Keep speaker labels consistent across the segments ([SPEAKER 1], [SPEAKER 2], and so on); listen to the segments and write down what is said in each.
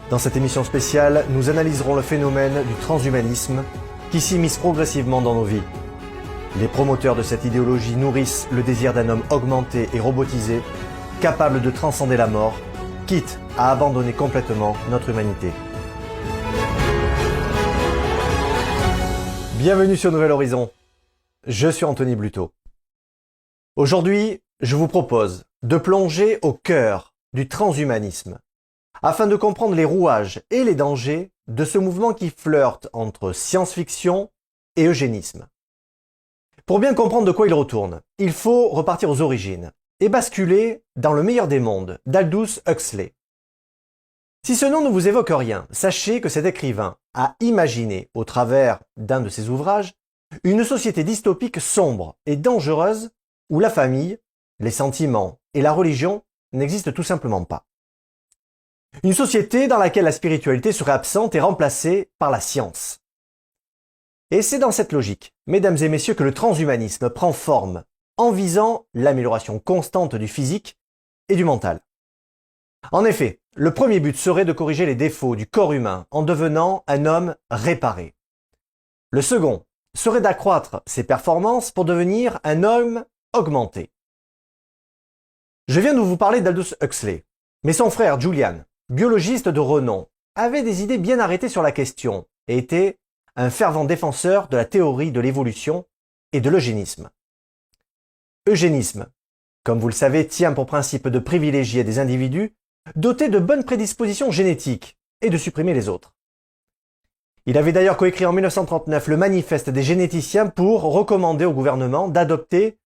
[SPEAKER 1] Dans cette émission spéciale, nous analyserons le phénomène du transhumanisme qui s'immisce progressivement dans nos vies. Les promoteurs de cette idéologie nourrissent le désir d'un homme augmenté et robotisé, capable de transcender la mort, quitte à abandonner complètement notre humanité. Bienvenue sur Nouvel Horizon. Je suis Anthony Bluteau. Aujourd'hui, je vous propose de plonger au cœur du transhumanisme, afin de comprendre les rouages et les dangers de ce mouvement qui flirte entre science-fiction et eugénisme. Pour bien comprendre de quoi il retourne, il faut repartir aux origines et basculer dans Le meilleur des mondes d'Aldous Huxley. Si ce nom ne vous évoque rien, sachez que cet écrivain a imaginé, au travers d'un de ses ouvrages, une société dystopique sombre et dangereuse où la famille, les sentiments et la religion n'existent tout simplement pas. Une société dans laquelle la spiritualité serait absente et remplacée par la science. Et c'est dans cette logique, mesdames et messieurs, que le transhumanisme prend forme, en visant l'amélioration constante du physique et du mental. En effet, le premier but serait de corriger les défauts du corps humain en devenant un homme réparé. Le second serait d'accroître ses performances pour devenir un homme augmenté. Je viens de vous parler d'Aldous Huxley, mais son frère Julian, biologiste de renom, avait des idées bien arrêtées sur la question et était un fervent défenseur de la théorie de l'évolution et de l'eugénisme. Eugénisme, comme vous le savez, tient pour principe de privilégier des individus dotés de bonnes prédispositions génétiques et de supprimer les autres. Il avait d'ailleurs coécrit en 1939 le manifeste des généticiens pour recommander au gouvernement d'adopter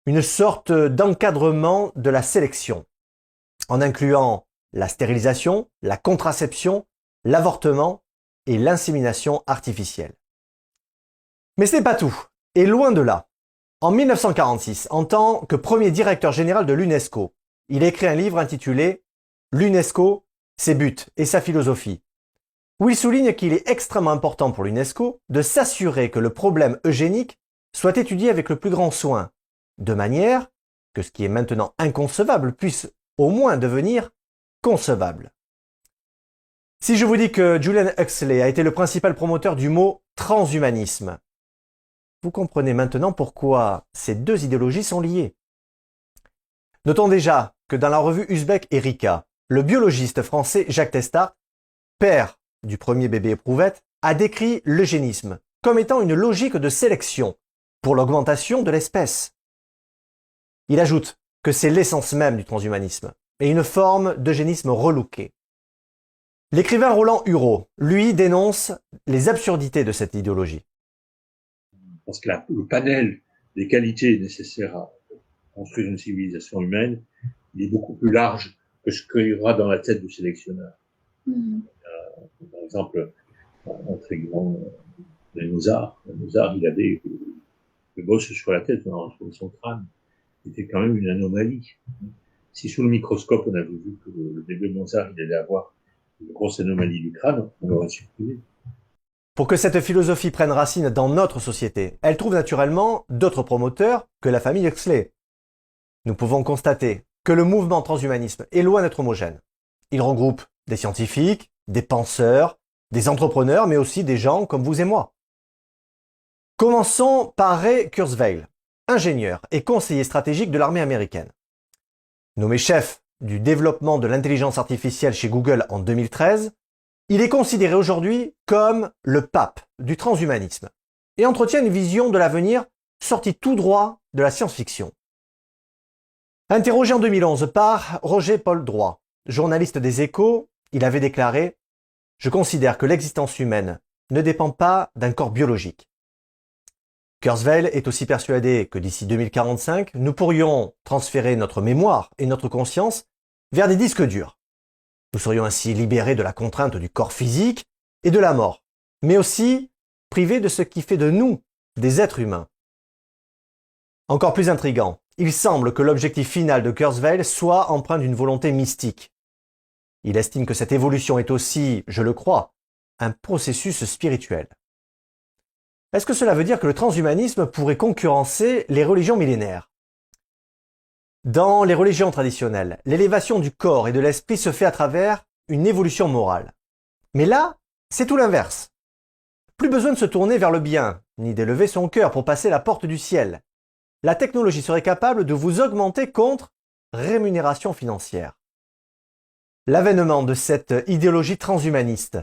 [SPEAKER 1] une sorte d'encadrement de la sélection, en incluant la stérilisation, la contraception, l'avortement et l'insémination artificielle. Mais ce n'est pas tout, et loin de là. En 1946, en tant que premier directeur général de l'UNESCO, il a écrit un livre intitulé « L'UNESCO, ses buts et sa philosophie », où il souligne qu'il est extrêmement important pour l'UNESCO de s'assurer que le problème eugénique soit étudié avec le plus grand soin, de manière que ce qui est maintenant inconcevable puisse au moins devenir concevable. Si je vous dis que Julian Huxley a été le principal promoteur du mot transhumanisme, vous comprenez maintenant pourquoi ces deux idéologies sont liées. Notons déjà que dans la revue Uzbek Erika, le biologiste français Jacques Testart, père du premier bébé éprouvette, a décrit l'eugénisme comme étant une logique de sélection pour l'augmentation de l'espèce. Il ajoute que c'est l'essence même du transhumanisme et une forme d'eugénisme relooké. L'écrivain Roland Hureau, lui, dénonce les absurdités de cette idéologie.
[SPEAKER 2] Parce que le panel des qualités nécessaires à construire une civilisation humaine, il est beaucoup plus large que ce qu'il y aura dans la tête du sélectionneur. Par exemple, un très grand Mozart, il avait le bosse sur la tête, sur son crâne. C'était quand même une anomalie. Si sous le microscope, on avait vu que le bébé Mozart, il allait avoir une grosse anomalie du crâne, on l'aurait supprimé.
[SPEAKER 1] Pour que cette philosophie prenne racine dans notre société, elle trouve naturellement d'autres promoteurs que la famille Huxley. Nous pouvons constater que le mouvement transhumanisme est loin d'être homogène. Il regroupe des scientifiques, des penseurs, des entrepreneurs, mais aussi des gens comme vous et moi. Commençons par Ray Kurzweil, ingénieur et conseiller stratégique de l'armée américaine. Nommé chef du développement de l'intelligence artificielle chez Google en 2013, il est considéré aujourd'hui comme le pape du transhumanisme et entretient une vision de l'avenir sortie tout droit de la science-fiction. Interrogé en 2011 par Roger Paul Droit, journaliste des Échos, il avait déclaré « Je considère que l'existence humaine ne dépend pas d'un corps biologique. » Kurzweil est aussi persuadé que d'ici 2045, nous pourrions transférer notre mémoire et notre conscience vers des disques durs. Nous serions ainsi libérés de la contrainte du corps physique et de la mort, mais aussi privés de ce qui fait de nous des êtres humains. Encore plus intrigant, il semble que l'objectif final de Kurzweil soit empreint d'une volonté mystique. Il estime que cette évolution est aussi, je le crois, un processus spirituel. Est-ce que cela veut dire que le transhumanisme pourrait concurrencer les religions millénaires? Dans les religions traditionnelles, l'élévation du corps et de l'esprit se fait à travers une évolution morale, Mais là, c'est tout l'inverse. Plus besoin de se tourner vers le bien, ni d'élever son cœur pour passer la porte du ciel. La technologie serait capable de vous augmenter contre rémunération financière. L'avènement de cette idéologie transhumaniste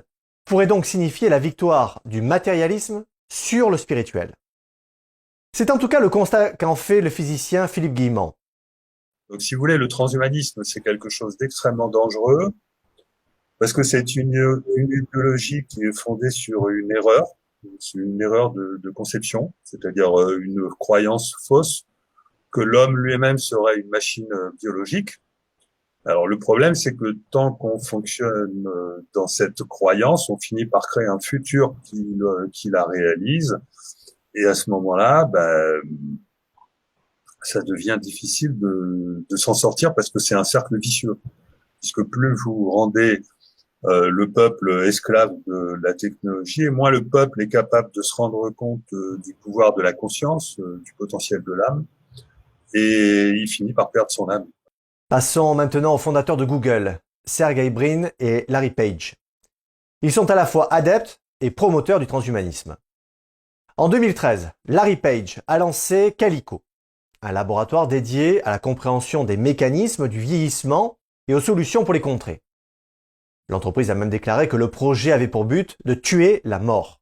[SPEAKER 1] pourrait donc signifier la victoire du matérialisme sur le spirituel. C'est en tout cas le constat qu'en fait le physicien Philippe Guillemont.
[SPEAKER 3] Donc, si vous voulez, le transhumanisme, c'est quelque chose d'extrêmement dangereux parce que c'est une idéologie qui est fondée sur une erreur. C'est une erreur de conception, c'est-à-dire une croyance fausse que l'homme lui-même serait une machine biologique. Alors le problème, c'est que tant qu'on fonctionne dans cette croyance, on finit par créer un futur qui la réalise. Et à ce moment-là, ça devient difficile de s'en sortir parce que c'est un cercle vicieux. Puisque plus vous rendez le peuple esclave de la technologie, et moins le peuple est capable de se rendre compte du pouvoir de la conscience, du potentiel de l'âme, et il finit par perdre son âme.
[SPEAKER 1] Passons maintenant aux fondateurs de Google, Sergey Brin et Larry Page. Ils sont à la fois adeptes et promoteurs du transhumanisme. En 2013, Larry Page a lancé Calico, un laboratoire dédié à la compréhension des mécanismes du vieillissement et aux solutions pour les contrer. L'entreprise a même déclaré que le projet avait pour but de tuer la mort.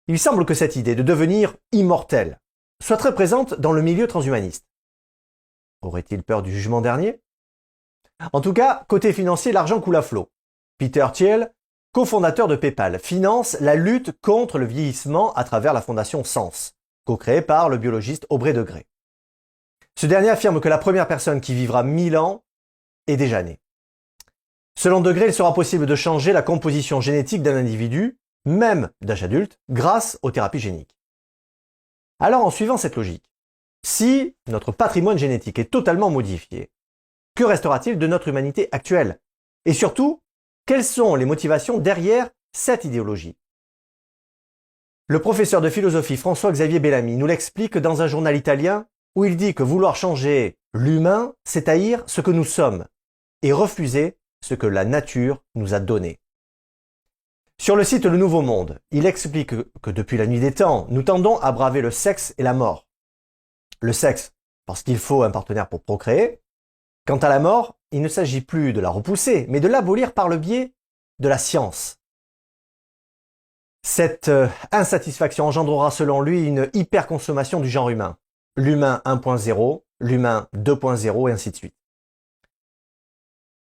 [SPEAKER 1] Il semble que cette idée de devenir immortel soit très présente dans le milieu transhumaniste. Aurait-il peur du jugement dernier? En tout cas, côté financier, l'argent coule à flot. Peter Thiel, cofondateur de PayPal, finance la lutte contre le vieillissement à travers la fondation Sens, co-créée par le biologiste Aubrey de Grey. Ce dernier affirme que la première personne qui vivra 1000 ans est déjà née. Selon De Grey, il sera possible de changer la composition génétique d'un individu, même d'âge adulte, grâce aux thérapies géniques. Alors, en suivant cette logique, si notre patrimoine génétique est totalement modifié, que restera-t-il de notre humanité actuelle? Et surtout, quelles sont les motivations derrière cette idéologie? Le professeur de philosophie François-Xavier Bellamy nous l'explique dans un journal italien où il dit que vouloir changer l'humain, c'est haïr ce que nous sommes et refuser ce que la nature nous a donné. Sur le site Le Nouveau Monde, il explique que depuis la nuit des temps, nous tendons à braver le sexe et la mort. Le sexe, parce qu'il faut un partenaire pour procréer. Quant à la mort, il ne s'agit plus de la repousser, mais de l'abolir par le biais de la science. Cette insatisfaction engendrera selon lui une hyperconsommation du genre humain. L'humain 1.0, l'humain 2.0 et ainsi de suite.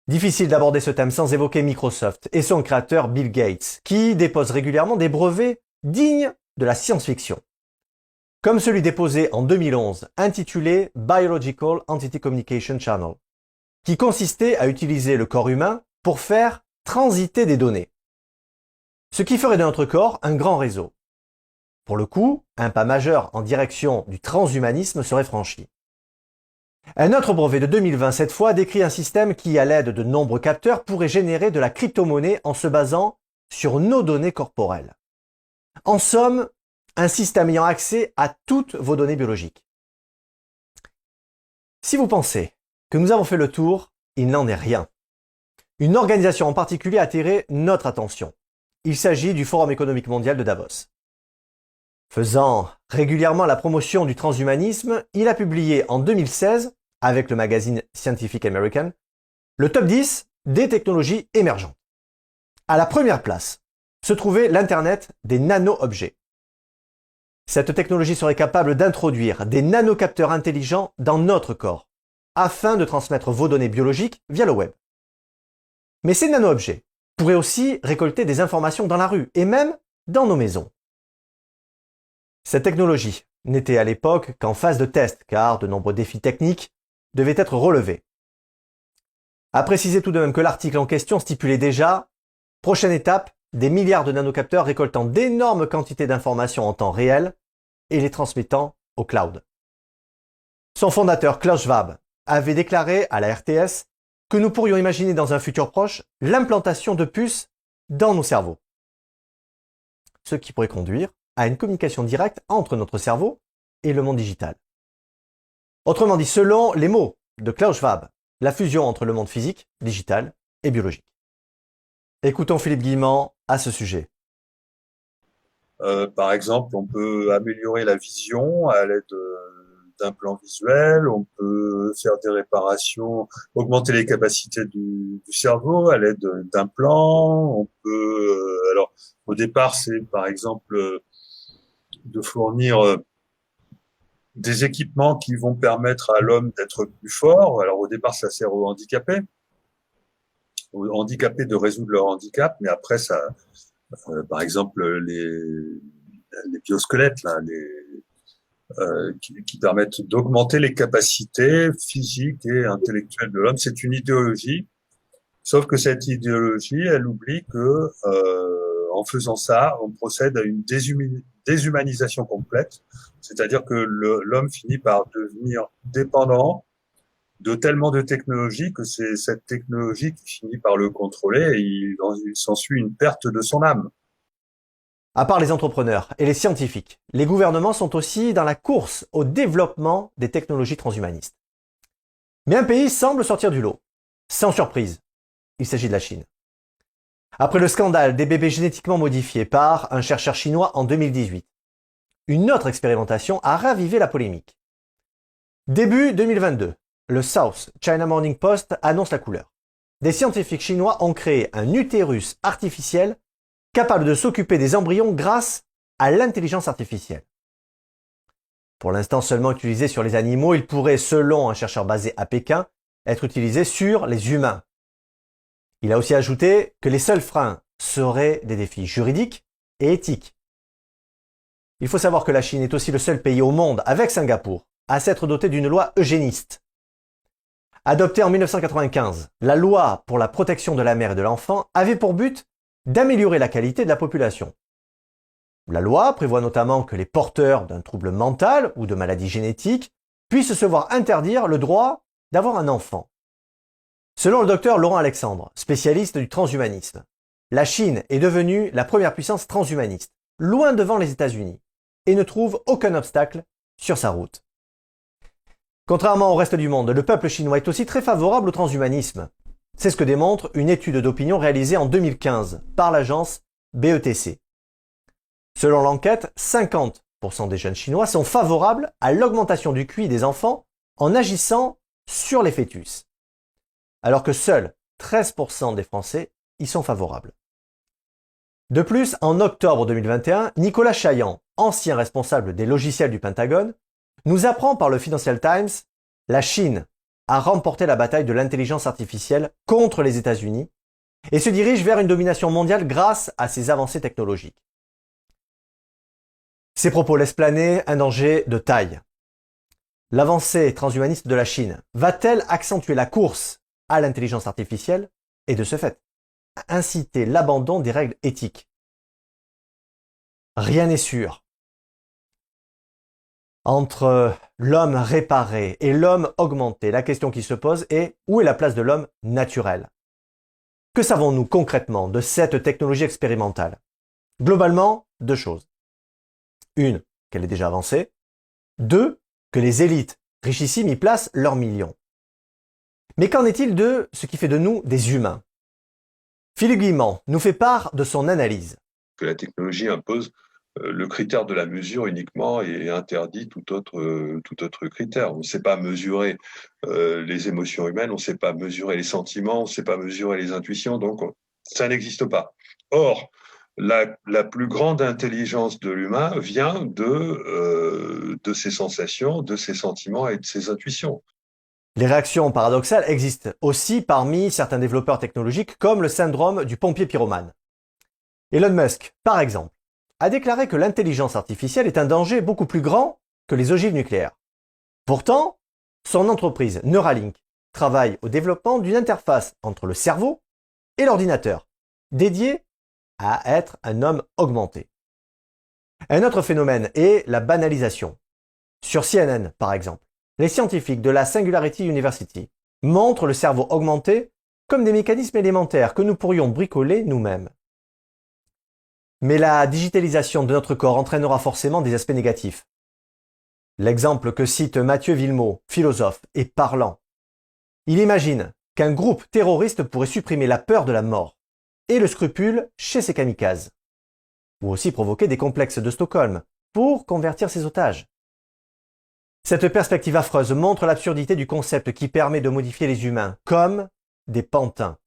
[SPEAKER 1] Difficile d'aborder ce thème sans évoquer Microsoft et son créateur Bill Gates, qui dépose régulièrement des brevets dignes de la science-fiction. Comme celui déposé en 2011, intitulé Biological Entity Communication Channel, qui consistait à utiliser le corps humain pour faire transiter des données. Ce qui ferait de notre corps un grand réseau. Pour le coup, un pas majeur en direction du transhumanisme serait franchi. Un autre brevet de 2020 cette fois décrit un système qui, à l'aide de nombreux capteurs, pourrait générer de la crypto-monnaie en se basant sur nos données corporelles. En somme, un système ayant accès à toutes vos données biologiques. Si vous pensez que nous avons fait le tour, il n'en est rien. Une organisation en particulier a attiré notre attention. Il s'agit du Forum économique mondial de Davos. Faisant régulièrement la promotion du transhumanisme, il a publié en 2016, avec le magazine Scientific American, le top 10 des technologies émergentes. À la première place se trouvait l'Internet des nano-objets. Cette technologie serait capable d'introduire des nanocapteurs intelligents dans notre corps, afin de transmettre vos données biologiques via le web. Mais ces nano-objets pourraient aussi récolter des informations dans la rue et même dans nos maisons. Cette technologie n'était à l'époque qu'en phase de test, car de nombreux défis techniques devaient être relevés. À préciser tout de même que l'article en question stipulait déjà, prochaine étape, des milliards de nanocapteurs récoltant d'énormes quantités d'informations en temps réel et les transmettant au cloud. Son fondateur, Klaus Schwab, avait déclaré à la RTS que nous pourrions imaginer dans un futur proche l'implantation de puces dans nos cerveaux. Ce qui pourrait conduire à une communication directe entre notre cerveau et le monde digital. Autrement dit, selon les mots de Klaus Schwab, la fusion entre le monde physique, digital et biologique. Écoutons Philippe Guillemant à ce sujet.
[SPEAKER 3] Par exemple, on peut améliorer la vision à l'aide d'un plan visuel, on peut faire des réparations, augmenter les capacités du cerveau à l'aide d'un plan, on peut, alors au départ, c'est par exemple de fournir des équipements qui vont permettre à l'homme d'être plus fort. Alors au départ, ça sert aux handicapés de résoudre leur handicap, mais après ça, par exemple les biosquelettes là, qui permettent d'augmenter les capacités physiques et intellectuelles de l'homme. C'est une idéologie, sauf que cette idéologie, elle oublie que en faisant ça, on procède à une déshumanisation complète, c'est-à-dire que l'homme finit par devenir dépendant de tellement de technologies que c'est cette technologie qui finit par le contrôler et il s'ensuit une perte de son âme.
[SPEAKER 1] À part les entrepreneurs et les scientifiques, les gouvernements sont aussi dans la course au développement des technologies transhumanistes. Mais un pays semble sortir du lot. Sans surprise, il s'agit de la Chine. Après le scandale des bébés génétiquement modifiés par un chercheur chinois en 2018, une autre expérimentation a ravivé la polémique. Début 2022, le South China Morning Post annonce la couleur. Des scientifiques chinois ont créé un utérus artificiel capable de s'occuper des embryons grâce à l'intelligence artificielle. Pour l'instant seulement utilisé sur les animaux, il pourrait, selon un chercheur basé à Pékin, être utilisé sur les humains. Il a aussi ajouté que les seuls freins seraient des défis juridiques et éthiques. Il faut savoir que la Chine est aussi le seul pays au monde, avec Singapour, à s'être doté d'une loi eugéniste. Adoptée en 1995, la loi pour la protection de la mère et de l'enfant avait pour but d'améliorer la qualité de la population. La loi prévoit notamment que les porteurs d'un trouble mental ou de maladie génétique puissent se voir interdire le droit d'avoir un enfant. Selon le docteur Laurent Alexandre, spécialiste du transhumanisme, la Chine est devenue la première puissance transhumaniste, loin devant les États-Unis, et ne trouve aucun obstacle sur sa route. Contrairement au reste du monde, le peuple chinois est aussi très favorable au transhumanisme. C'est ce que démontre une étude d'opinion réalisée en 2015 par l'agence BETC. Selon l'enquête, 50% des jeunes chinois sont favorables à l'augmentation du QI des enfants en agissant sur les fœtus, alors que seuls 13% des Français y sont favorables. De plus, en octobre 2021, Nicolas Chaillan, ancien responsable des logiciels du Pentagone, nous apprend par le Financial Times « La Chine a remporté la bataille de l'intelligence artificielle contre les États-Unis et se dirige vers une domination mondiale grâce à ses avancées technologiques. » Ces propos laissent planer un danger de taille. L'avancée transhumaniste de la Chine va-t-elle accentuer la course à l'intelligence artificielle et de ce fait inciter l'abandon des règles éthiques? Rien n'est sûr. Entre l'homme réparé et l'homme augmenté, la question qui se pose est où est la place de l'homme naturel? Que savons-nous concrètement de cette technologie expérimentale? Globalement, deux choses. Une, qu'elle est déjà avancée. Deux, que les élites richissimes y placent leurs millions. Mais qu'en est-il de ce qui fait de nous des humains? Philippe Guillemant nous fait part de son analyse.
[SPEAKER 4] Que la technologie impose le critère de la mesure uniquement et interdit tout autre critère. On ne sait pas mesurer les émotions humaines, on ne sait pas mesurer les sentiments, on ne sait pas mesurer les intuitions, donc ça n'existe pas. Or, la plus grande intelligence de l'humain vient de ses sensations, de ses sentiments et de ses intuitions.
[SPEAKER 1] Les réactions paradoxales existent aussi parmi certains développeurs technologiques comme le syndrome du pompier pyromane. Elon Musk, par exemple, a déclaré que l'intelligence artificielle est un danger beaucoup plus grand que les ogives nucléaires. Pourtant, son entreprise Neuralink travaille au développement d'une interface entre le cerveau et l'ordinateur, dédiée à être un homme augmenté. Un autre phénomène est la banalisation. Sur CNN, par exemple, les scientifiques de la Singularity University montrent le cerveau augmenté comme des mécanismes élémentaires que nous pourrions bricoler nous-mêmes. Mais la digitalisation de notre corps entraînera forcément des aspects négatifs. L'exemple que cite Mathieu Villemot, philosophe, est parlant. Il imagine qu'un groupe terroriste pourrait supprimer la peur de la mort. et le scrupule chez ces kamikazes. Ou aussi provoquer des complexes de Stockholm pour convertir ses otages. Cette perspective affreuse montre l'absurdité du concept qui permet de modifier les humains comme des pantins.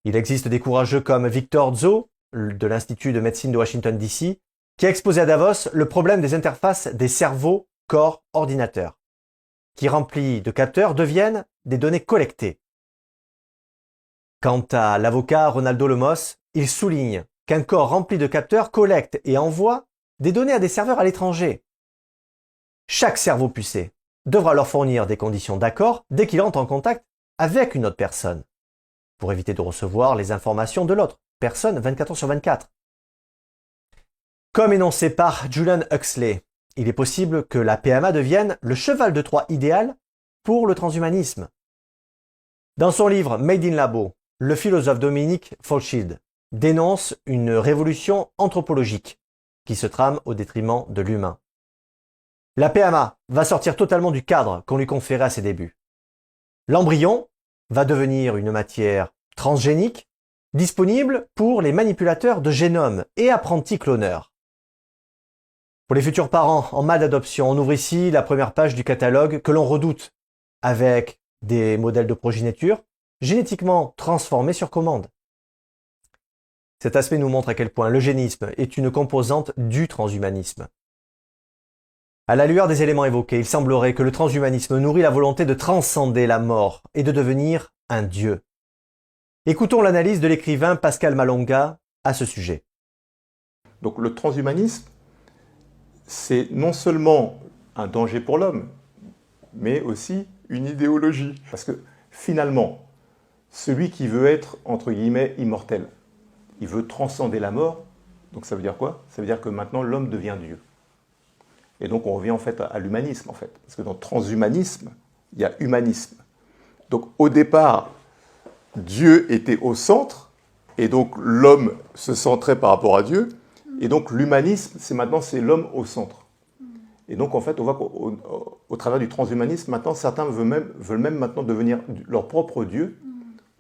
[SPEAKER 1] Il existe des courageux comme Victor Tso, de l'Institut de médecine de Washington DC, qui a exposé à Davos le problème des interfaces des cerveaux corps-ordinateur, qui remplis de capteurs deviennent des données collectées. Quant à l'avocat Ronaldo Lemos, il souligne qu'un corps rempli de capteurs collecte et envoie des données à des serveurs à l'étranger. Chaque cerveau pucé devra leur fournir des conditions d'accord dès qu'il entre en contact avec une autre personne, pour éviter de recevoir les informations de l'autre personne 24 heures sur 24. Comme énoncé par Julian Huxley, il est possible que la PMA devienne le cheval de Troie idéal pour le transhumanisme. Dans son livre Made in Labo, le philosophe Dominique Faulschild dénonce une révolution anthropologique qui se trame au détriment de l'humain. La PMA va sortir totalement du cadre qu'on lui conférait à ses débuts. L'embryon va devenir une matière transgénique disponible pour les manipulateurs de génomes et apprentis cloneurs. Pour les futurs parents en mal d'adoption, on ouvre ici la première page du catalogue que l'on redoute, avec des modèles de progéniture génétiquement transformés sur commande. Cet aspect nous montre à quel point l'eugénisme est une composante du transhumanisme. À la lueur des éléments évoqués, il semblerait que le transhumanisme nourrit la volonté de transcender la mort et de devenir un dieu. Écoutons l'analyse de l'écrivain Pascal Malonga à ce sujet.
[SPEAKER 5] Donc le transhumanisme, c'est non seulement un danger pour l'homme, mais aussi une idéologie. Parce que finalement, celui qui veut être, entre guillemets, immortel, il veut transcender la mort, donc ça veut dire quoi? Ça veut dire que maintenant l'homme devient Dieu. Et donc on revient en fait à l'humanisme, en fait. Parce que dans transhumanisme, il y a humanisme. Donc au départ, Dieu était au centre, et donc l'homme se centrait par rapport à Dieu, et donc l'humanisme, c'est l'homme au centre. Et donc en fait, on voit qu'au travers du transhumanisme, maintenant, certains veulent même maintenant devenir leur propre Dieu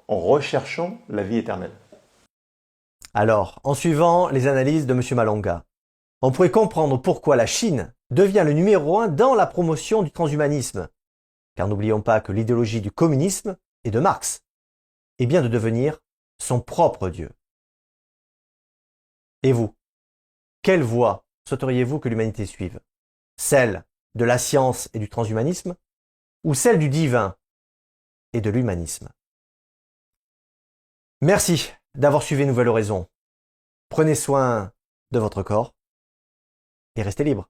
[SPEAKER 5] en recherchant la vie éternelle.
[SPEAKER 1] Alors, en suivant les analyses de M. Malonga, on pourrait comprendre pourquoi la Chine devient le numéro 1 dans la promotion du transhumanisme. Car n'oublions pas que l'idéologie du communisme et de Marx est bien de devenir son propre Dieu. Et vous, quelle voie souhaiteriez-vous que l'humanité suive? Celle de la science et du transhumanisme ou celle du divin et de l'humanisme? Merci d'avoir suivi Nouvelle Horizon. Prenez soin de votre corps et restez libre.